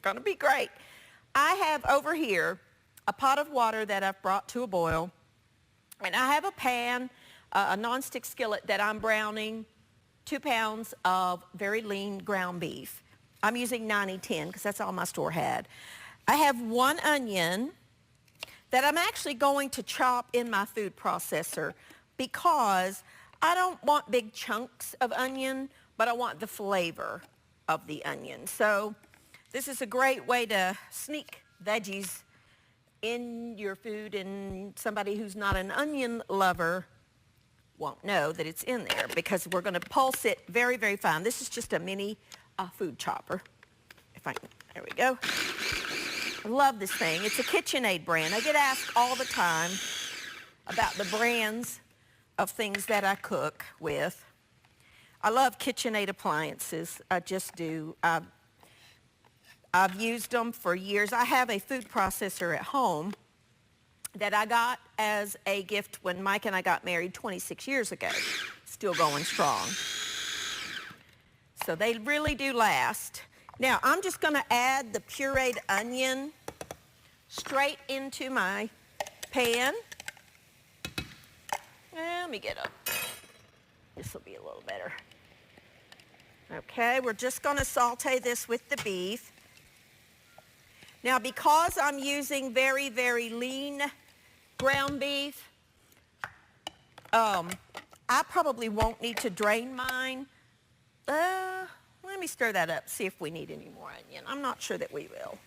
going to be great. I have over here a pot of water that I've brought to a boil, and I have a pan, a nonstick skillet that I'm browning 2 pounds of very lean ground beef. I'm using 90-10 because that's all my store had. I have 1 onion that I'm actually going to chop in my food processor because I don't want big chunks of onion, but I want the flavor of the onion. So this is a great way to sneak veggies in your food, and somebody who's not an onion lover won't know that it's in there because we're going to pulse it very, very fine. This is just a mini food chopper. There we go. I love this thing. It's a KitchenAid brand. I get asked all the time about the brands of things that I cook with. I love KitchenAid appliances. I just do. I've used them for years. I have a food processor at home that I got as a gift when Mike and I got married 26 years ago. Still going strong. So they really do last. Now, I'm just going to add the pureed onion straight into my pan. Let me get up. This will be a little better. Okay, we're just going to saute this with the beef. Now, because I'm using very, very lean ground beef, I probably won't need to drain mine. Let me stir that up, see if we need any more onion. I'm not sure that we will.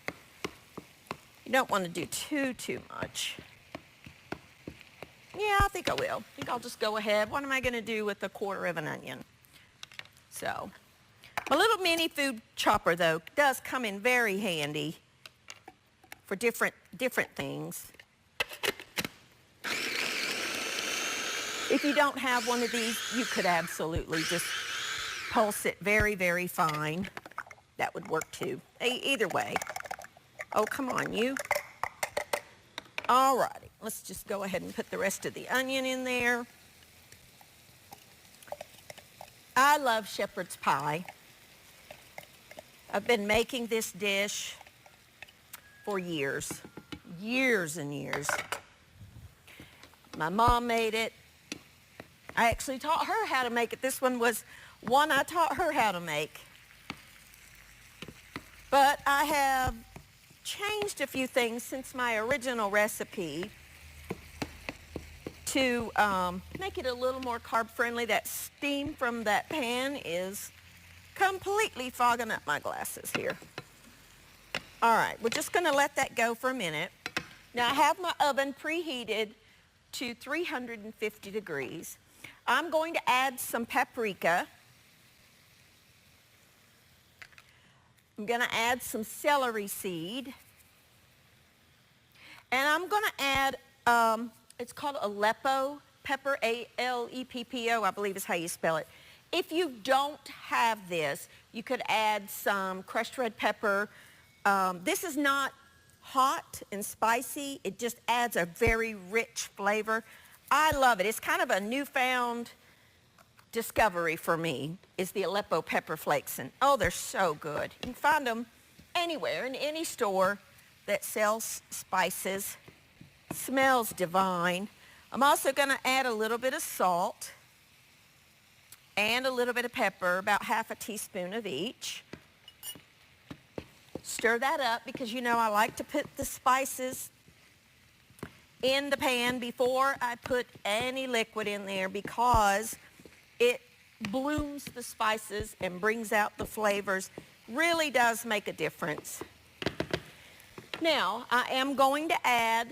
You don't want to do too much. Yeah, I think I will. I think I'll just go ahead. What am I going to do with 1/4 of an onion? So, my little mini food chopper, though, does come in very handy for different things. If you don't have one of these, you could absolutely just pulse it very, very fine. That would work too. Either way. Oh, come on, you. All righty. Let's just go ahead and put the rest of the onion in there. I love shepherd's pie. I've been making this dish for years and years. My mom made it. I actually taught her how to make it. This one was one I taught her how to make. But I have changed a few things since my original recipe to make it a little more carb friendly. That steam from that pan is completely fogging up my glasses here. All right, we're just going to let that go for a minute. Now, I have my oven preheated to 350 degrees. I'm going to add some paprika. I'm going to add some celery seed. And I'm going to add, it's called Aleppo pepper, A-L-E-P-P-O, I believe is how you spell it. If you don't have this, you could add some crushed red pepper. This is not hot and spicy. It just adds a very rich flavor. I love it. It's kind of a newfound discovery for me, is the Aleppo pepper flakes. And oh, they're so good. You can find them anywhere, in any store that sells spices. Smells divine. I'm also going to add a little bit of salt and a little bit of pepper, about half a teaspoon of each. Stir that up because, you know, I like to put the spices in the pan before I put any liquid in there because it blooms the spices and brings out the flavors. Really does make a difference. Now, I am going to add,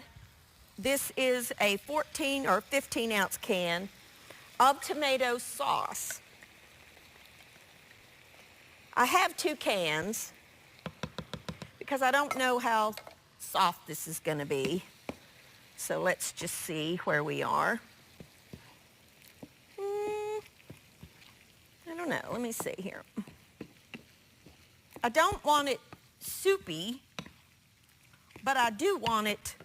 this is a 14 or 15 ounce can of tomato sauce. I have 2 cans because I don't know how soft this is going to be. So let's just see where we are. I don't know. Let me see here. I don't want it soupy, but I do want it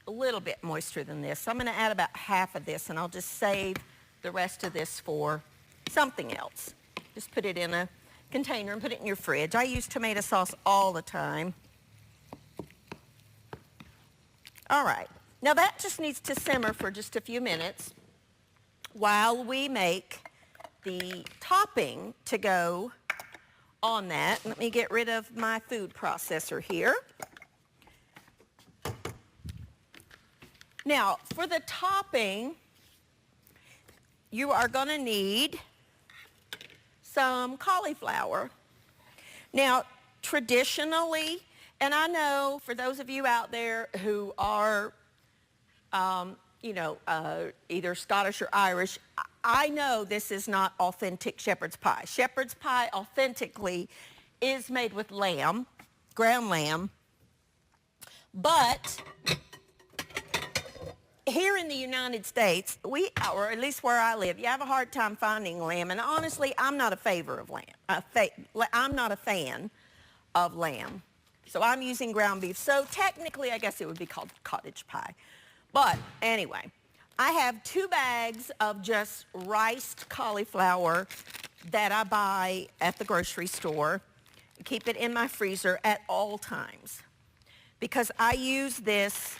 a little bit moister than this. So I'm going to add about half of this, and I'll just save the rest of this for something else. Just put it in a container and put it in your fridge. I use tomato sauce all the time. All right, now that just needs to simmer for just a few minutes while we make the topping to go on that. Let me get rid of my food processor here. Now, for the topping, you are going to need some cauliflower. Now, traditionally, and I know for those of you out there who are, either Scottish or Irish, I know this is not authentic shepherd's pie. Shepherd's pie authentically is made with lamb, ground lamb, but here in the United States, or at least where I live, you have a hard time finding lamb, and honestly, I'm not a favor of lamb. I'm not a fan of lamb. So I'm using ground beef. So technically, I guess it would be called cottage pie. But anyway, I have 2 bags of just riced cauliflower that I buy at the grocery store. Keep it in my freezer at all times because I use this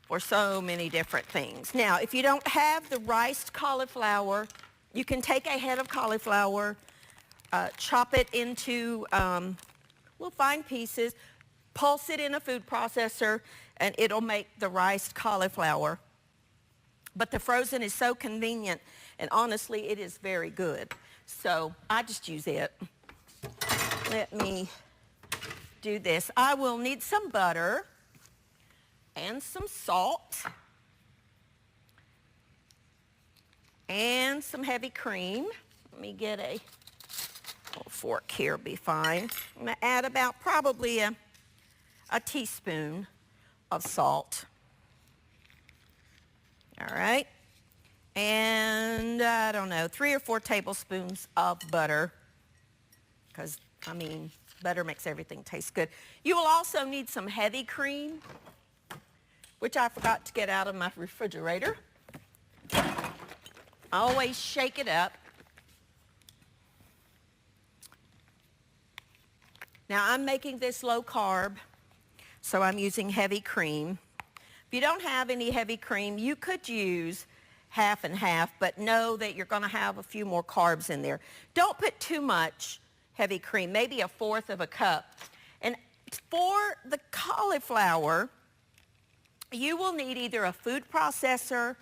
for so many different things. Now, if you don't have the riced cauliflower, you can take a head of cauliflower, chop it into little fine pieces, pulse it in a food processor, and it'll make the riced cauliflower. But the frozen is so convenient, and honestly, it is very good. So I just use it. Let me do this. I will need some butter and some salt and some heavy cream. Let me get a little fork here, be fine. I'm going to add about probably a teaspoon of salt. All right. And I don't know, 3 or 4 tablespoons of butter because, butter makes everything taste good. You will also need some heavy cream, which I forgot to get out of my refrigerator. Always shake it up. Now I'm making this low carb, so I'm using heavy cream. If you don't have any heavy cream, you could use half and half, but know that you're going to have a few more carbs in there. Don't put too much heavy cream, maybe 1/4 cup. And for the cauliflower, you will need either a food processor,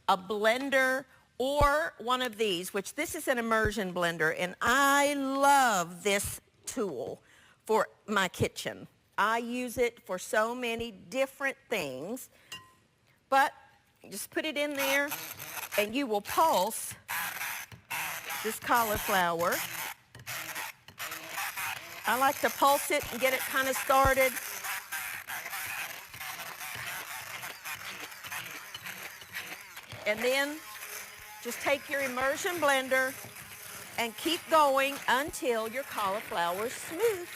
a blender, or one of these, which this is an immersion blender, and I love this tool for my kitchen. I use it for so many different things, but just put it in there and you will pulse this cauliflower. I like to pulse it and get it kind of started. And then just take your immersion blender and keep going until your cauliflower is smooth.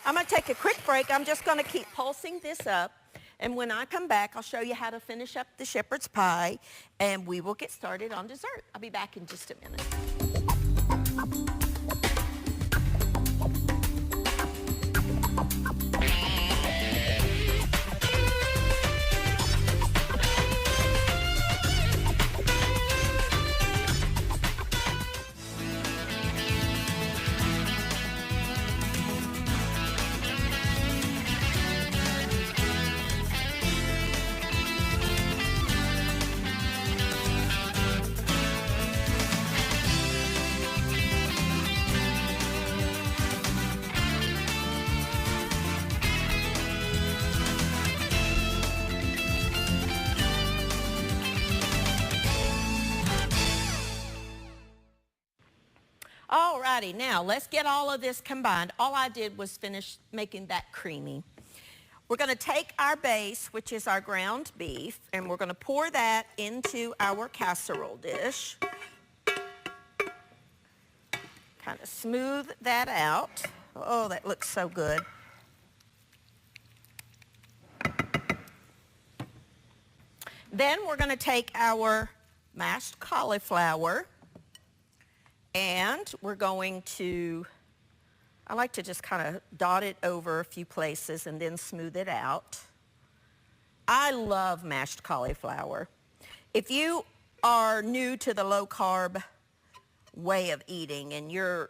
I'm going to take a quick break. I'm just going to keep pulsing this up. And when I come back, I'll show you how to finish up the shepherd's pie, and we will get started on dessert. I'll be back in just a minute. Alrighty, now let's get all of this combined. All I did was finish making that creamy. We're going to take our base, which is our ground beef, and we're going to pour that into our casserole dish. Kind of smooth that out. Oh, that looks so good. Then we're going to take our mashed cauliflower, and we're going to I like to just kind of dot it over a few places and then smooth it out. I love mashed cauliflower. If you are new to the low-carb way of eating and you're,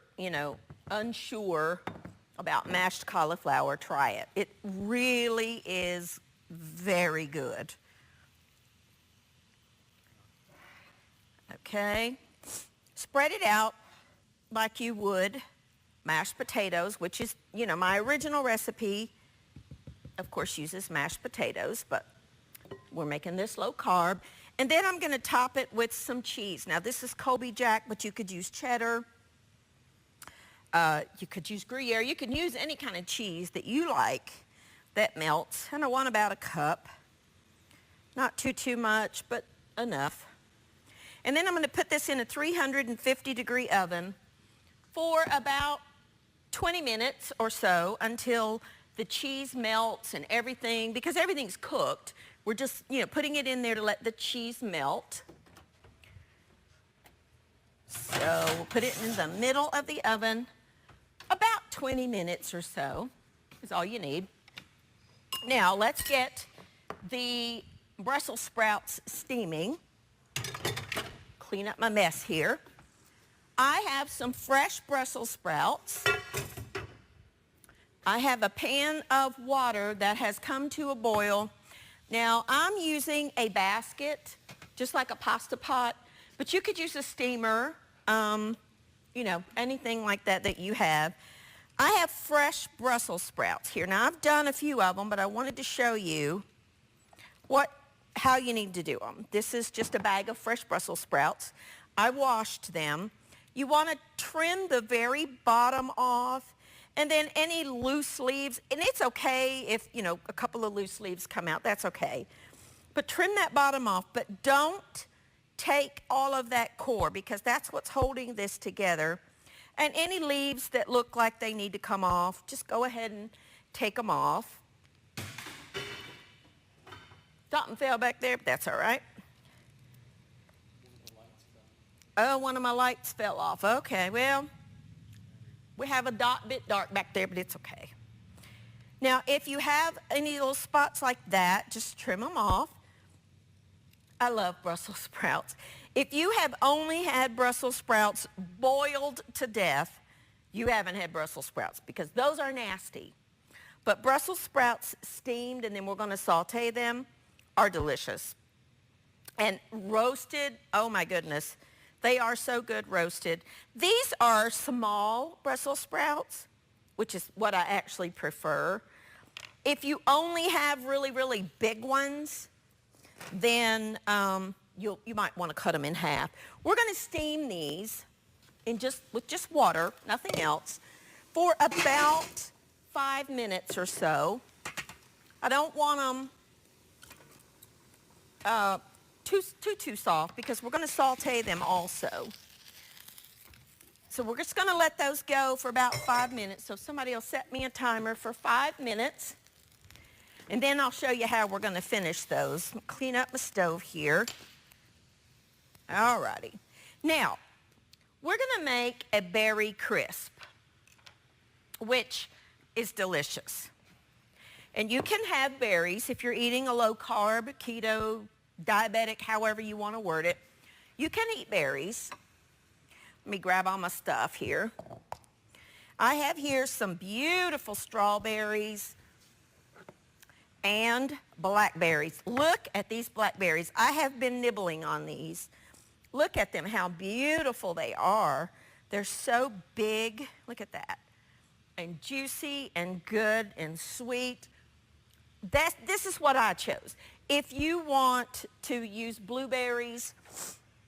unsure about mashed cauliflower, try it. It really is very good. Okay. Spread it out like you would mashed potatoes, which is, my original recipe, of course, uses mashed potatoes, but we're making this low carb. And then I'm going to top it with some cheese. Now, this is Colby Jack, but you could use cheddar. You could use Gruyere. You can use any kind of cheese that you like that melts. And I want about a cup. Not too much, but enough. And then I'm going to put this in a 350-degree oven for about 20 minutes or so until the cheese melts and everything, because everything's cooked. We're just, putting it in there to let the cheese melt. So we'll put it in the middle of the oven. About 20 minutes or so is all you need. Now let's get the Brussels sprouts steaming. Clean up my mess here. I have some fresh Brussels sprouts. I have a pan of water that has come to a boil. Now, I'm using a basket, just like a pasta pot, but you could use a steamer, anything like that you have. I have fresh Brussels sprouts here. Now, I've done a few of them, but I wanted to show you how you need to do them. This is just a bag of fresh Brussels sprouts. I washed them. You want to trim the very bottom off, and then any loose leaves, and it's okay if, a couple of loose leaves come out, that's okay. But trim that bottom off, but don't take all of that core, because that's what's holding this together. And any leaves that look like they need to come off, just go ahead and take them off. Something fell back there, but that's all right. Oh, one of my lights fell off. Okay, well, we have a bit dark back there, but it's okay. Now, if you have any little spots like that, just trim them off. I love Brussels sprouts. If you have only had Brussels sprouts boiled to death, you haven't had Brussels sprouts, because those are nasty. But Brussels sprouts steamed, and then we're going to saute them, are delicious. And roasted, oh my goodness. They are so good roasted. These are small Brussels sprouts, which is what I actually prefer. If you only have really, really big ones, then you might want to cut them in half. We're going to steam these with just water, nothing else, for about 5 minutes or so. I don't want them too soft, because we're going to saute them also. So we're just going to let those go for about 5 minutes. So somebody will set me a timer for 5 minutes, and then I'll show you how we're going to finish those. Clean up my stove here. All righty. Now, we're going to make a berry crisp, which is delicious. And you can have berries if you're eating a low-carb, keto, diabetic, however you want to word it. You can eat berries. Let me grab all my stuff here. I have here some beautiful strawberries and blackberries. Look at these blackberries. I have been nibbling on these. Look at them, how beautiful they are. They're so big. Look at that. And juicy and good and sweet. This is what I chose. If you want to use blueberries,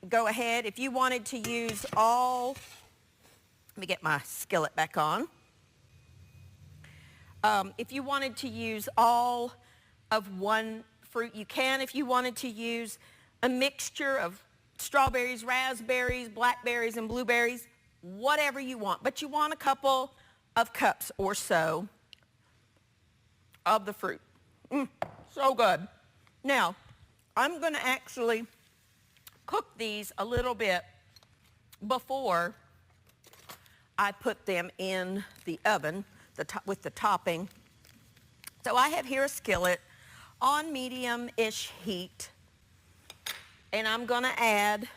go ahead. If you wanted to use let me get my skillet back on. If you wanted to use all of one fruit, you can. If you wanted to use a mixture of strawberries, raspberries, blackberries, and blueberries, whatever you want. But you want a couple of cups or so of the fruit. So good. Now, I'm going to actually cook these a little bit before I put them in the oven with the topping. So I have here a skillet on medium-ish heat, and I'm going to add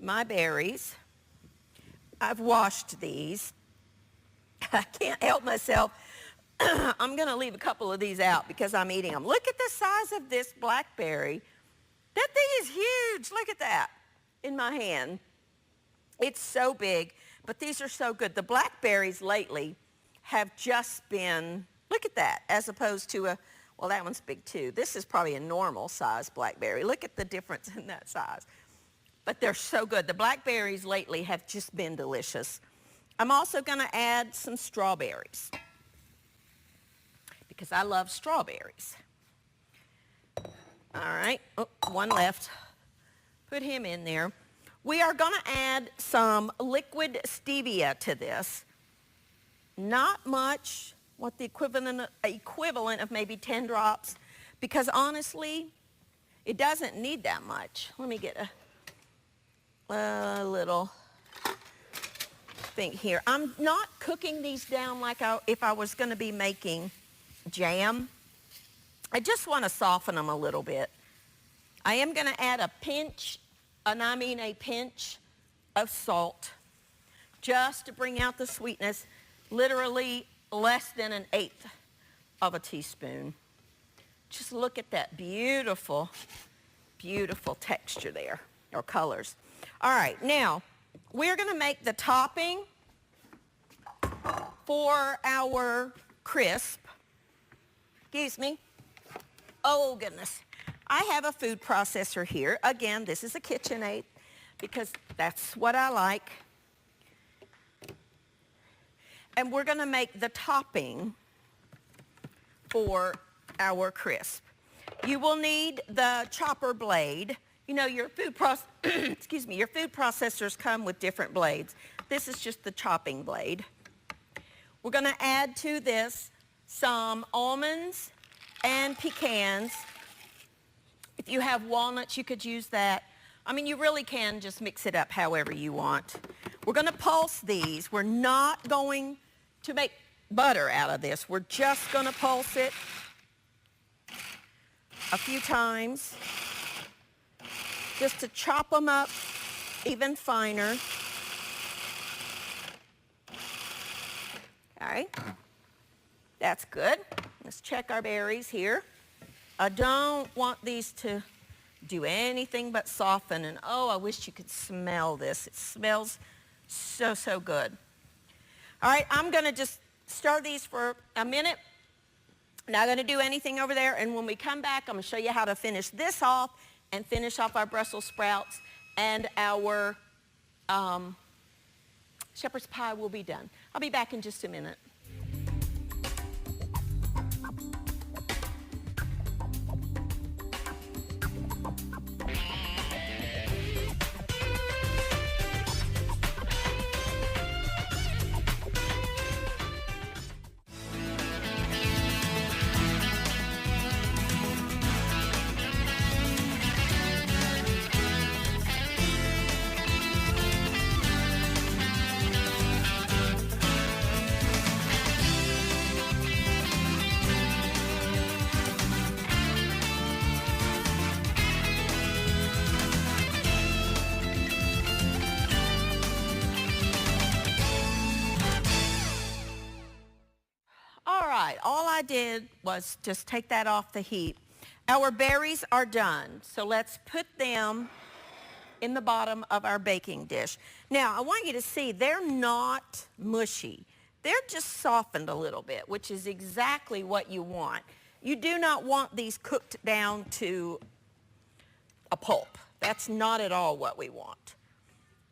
my berries. I've washed these. I can't help myself. I'm going to leave a couple of these out because I'm eating them. Look at the size of this blackberry. That thing is huge. Look at that in my hand. It's so big, but these are so good. The blackberries lately have just been, look at that, as opposed to a, well, that one's big too. This is probably a normal size blackberry. Look at the difference in that size. But they're so good. The blackberries lately have just been delicious. I'm also going to add some strawberries because I love strawberries. All right, oh, one left. Put him in there. We are going to add some liquid stevia to this. Not much, what the equivalent of maybe 10 drops, because honestly, it doesn't need that much. Let me get a little thing here. I'm not cooking these down like if I was going to be making jam. I just want to soften them a little bit. I am going to add a pinch of salt, just to bring out the sweetness, literally less than 1/8 of a teaspoon. Just look at that beautiful, beautiful texture there, or colors. All right, now, we're going to make the topping for our crisp. Excuse me. Oh, goodness. I have a food processor here. Again, this is a KitchenAid because that's what I like. And we're going to make the topping for our crisp. You will need the chopper blade. You know, your food your food processors come with different blades. This is just the chopping blade. We're going to add to this some almonds and pecans. If you have walnuts, you could use that. I mean, you really can just mix it up however you want. We're going to pulse these. We're not going to make butter out of this. We're just going to pulse it a few times just to chop them up even finer. All right. That's good. Let's check our berries here. I don't want these to do anything but soften. And oh, I wish you could smell this. It smells so, so good. All right, I'm going to just stir these for a minute. Not going to do anything over there. And when we come back, I'm going to show you how to finish this off and finish off our Brussels sprouts, and our shepherd's pie will be done. I'll be back in just a minute. All I did was just take that off the heat. Our berries are done, so let's put them in the bottom of our baking dish. Now, I want you to see they're not mushy. They're just softened a little bit, which is exactly what you want. You do not want these cooked down to a pulp. That's not at all what we want.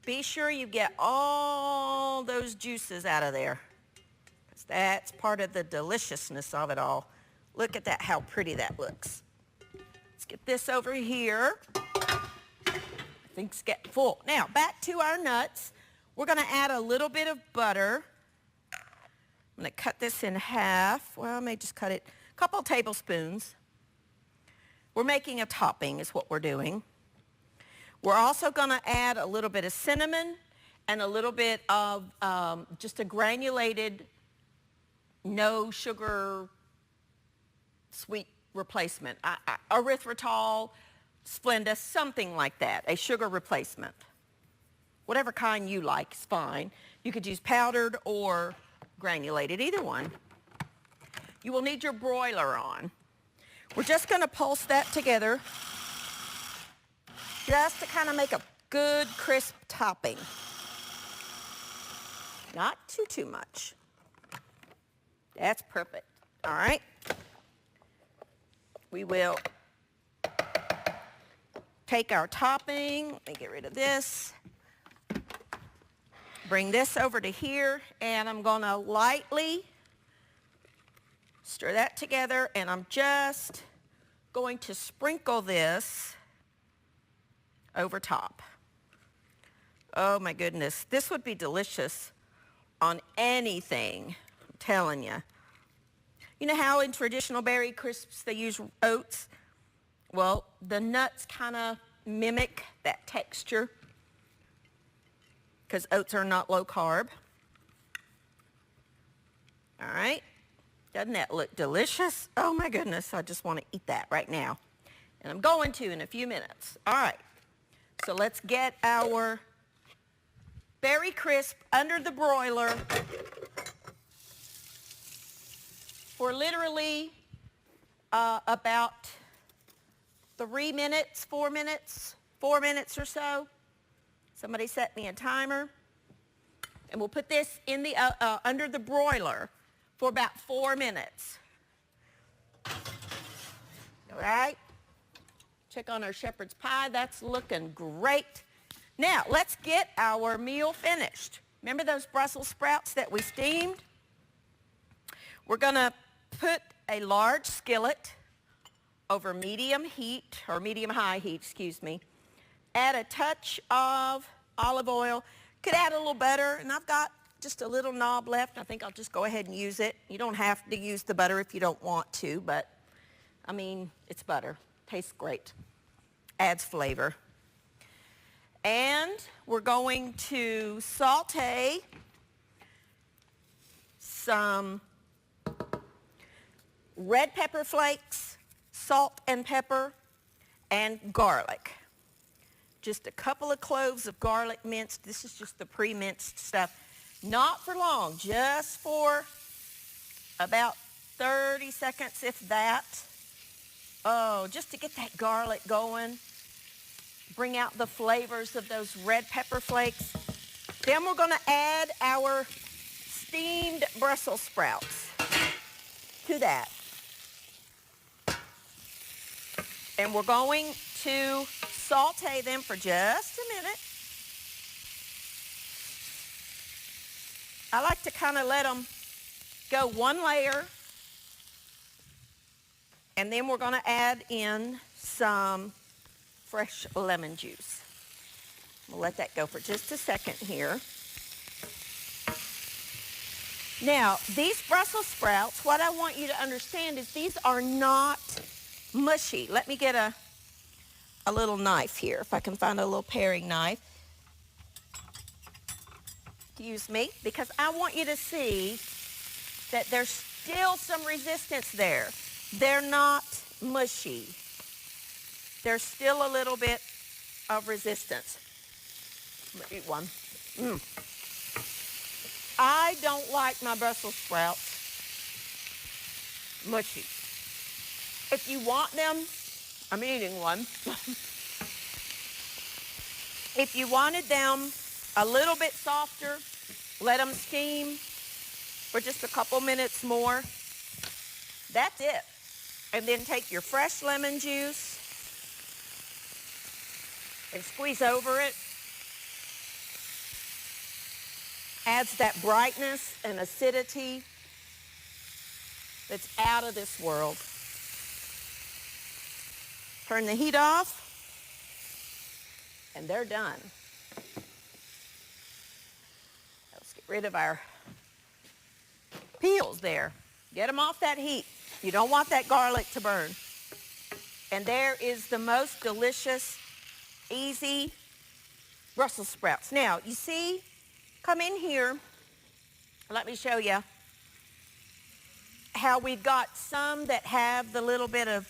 Be sure you get all those juices out of there. That's part of the deliciousness of it all. Look at that, how pretty that looks. Let's get this over here. Things get full. Now, back to our nuts. We're going to add a little bit of butter. I'm going to cut this in half. Well, I may just cut it a couple tablespoons. We're making a topping is what we're doing. We're also going to add a little bit of cinnamon and a little bit of just a granulated, no sugar, sweet replacement. Erythritol, Splenda, something like that, a sugar replacement. Whatever kind you like is fine. You could use powdered or granulated, either one. You will need your broiler on. We're just going to pulse that together just to kind of make a good crisp topping. Not too much. That's perfect. All right. We will take our topping. Let me get rid of this. Bring this over to here, and I'm going to lightly stir that together, and I'm just going to sprinkle this over top. Oh my goodness, this would be delicious on anything, I'm telling you. You know how in traditional berry crisps they use oats? Well, the nuts kind of mimic that texture because oats are not low carb. All right, doesn't that look delicious? Oh my goodness, I just want to eat that right now. And I'm going to in a few minutes. All right, so let's get our berry crisp under the broiler for literally about 3 minutes, 4 minutes, 4 minutes or so. Somebody set me a timer. And we'll put this in the under the broiler for about 4 minutes. All right. Check on our shepherd's pie. That's looking great. Now, let's get our meal finished. Remember those Brussels sprouts that we steamed? We're going to put a large skillet over medium heat, or medium-high heat, excuse me. Add a touch of olive oil. Could add a little butter, and I've got just a little knob left. I think I'll just go ahead and use it. You don't have to use the butter if you don't want to, but, I mean, it's butter. Tastes great. Adds flavor. And we're going to saute some red pepper flakes, salt and pepper, and garlic. Just a couple of cloves of garlic minced. This is just the pre-minced stuff. Not for long, just for about 30 seconds, if that. Oh, just to get that garlic going. Bring out the flavors of those red pepper flakes. Then we're going to add our steamed Brussels sprouts to that. And we're going to saute them for just a minute. I like to kind of let them go one layer. And then we're going to add in some fresh lemon juice. We'll let that go for just a second here. Now, these Brussels sprouts, what I want you to understand is these are not mushy. Let me get a little knife here, if I can find a little paring knife. Excuse me, because I want you to see that there's still some resistance there. They're not mushy. There's still a little bit of resistance. I'm gonna eat one. I don't like my Brussels sprouts mushy. If you want them, I'm eating one. If you wanted them a little bit softer, let them steam for just a couple minutes more. That's it. And then take your fresh lemon juice and squeeze over it. Adds that brightness and acidity that's out of this world. Turn the heat off, and they're done. Let's get rid of our peels there. Get them off that heat. You don't want that garlic to burn. And there is the most delicious, easy Brussels sprouts. Now, you see come in here. Let me show you how we've got some that have the little bit of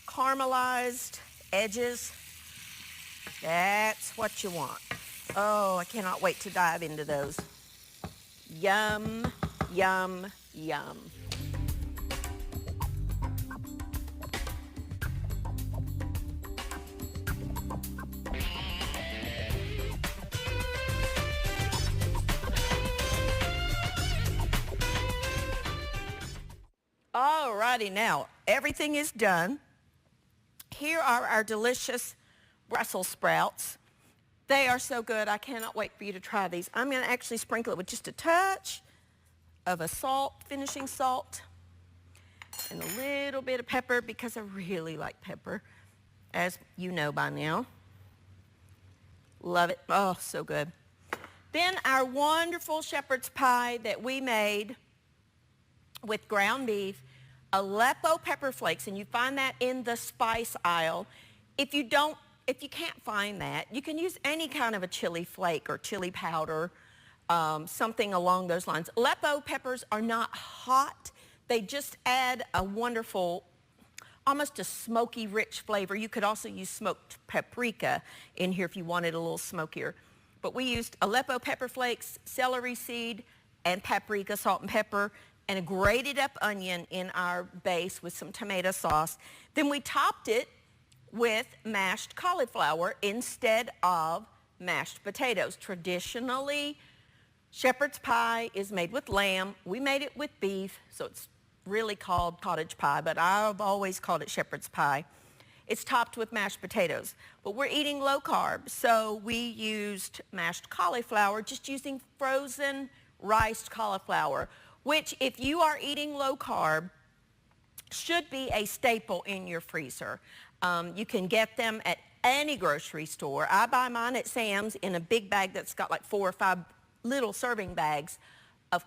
caramelized edges. That's what you want. Oh, I cannot wait to dive into those. Yum, yum, yum. Alrighty, now everything is done. Here are our delicious Brussels sprouts. They are so good. I cannot wait for you to try these. I'm going to actually sprinkle it with just a touch of a salt, finishing salt, and a little bit of pepper because I really like pepper, as you know by now. Love it. Oh, so good. Then our wonderful shepherd's pie that we made with ground beef, Aleppo pepper flakes, and you find that in the spice aisle. If you can't find that, you can use any kind of a chili flake or chili powder, something along those lines. Aleppo peppers are not hot. They just add a wonderful, almost a smoky, rich flavor. You could also use smoked paprika in here if you wanted a little smokier. But we used Aleppo pepper flakes, celery seed, and paprika, salt and pepper, and a grated up onion in our base with some tomato sauce. Then we topped it with mashed cauliflower instead of mashed potatoes. Traditionally, shepherd's pie is made with lamb. We made it with beef, so it's really called cottage pie, but I've always called it shepherd's pie. It's topped with mashed potatoes, but we're eating low carb, so we used mashed cauliflower, just using frozen riced cauliflower, which if you are eating low carb, should be a staple in your freezer. You can get them at any grocery store. I buy mine at Sam's in a big bag that's got like 4 or 5 little serving bags of cauliflower.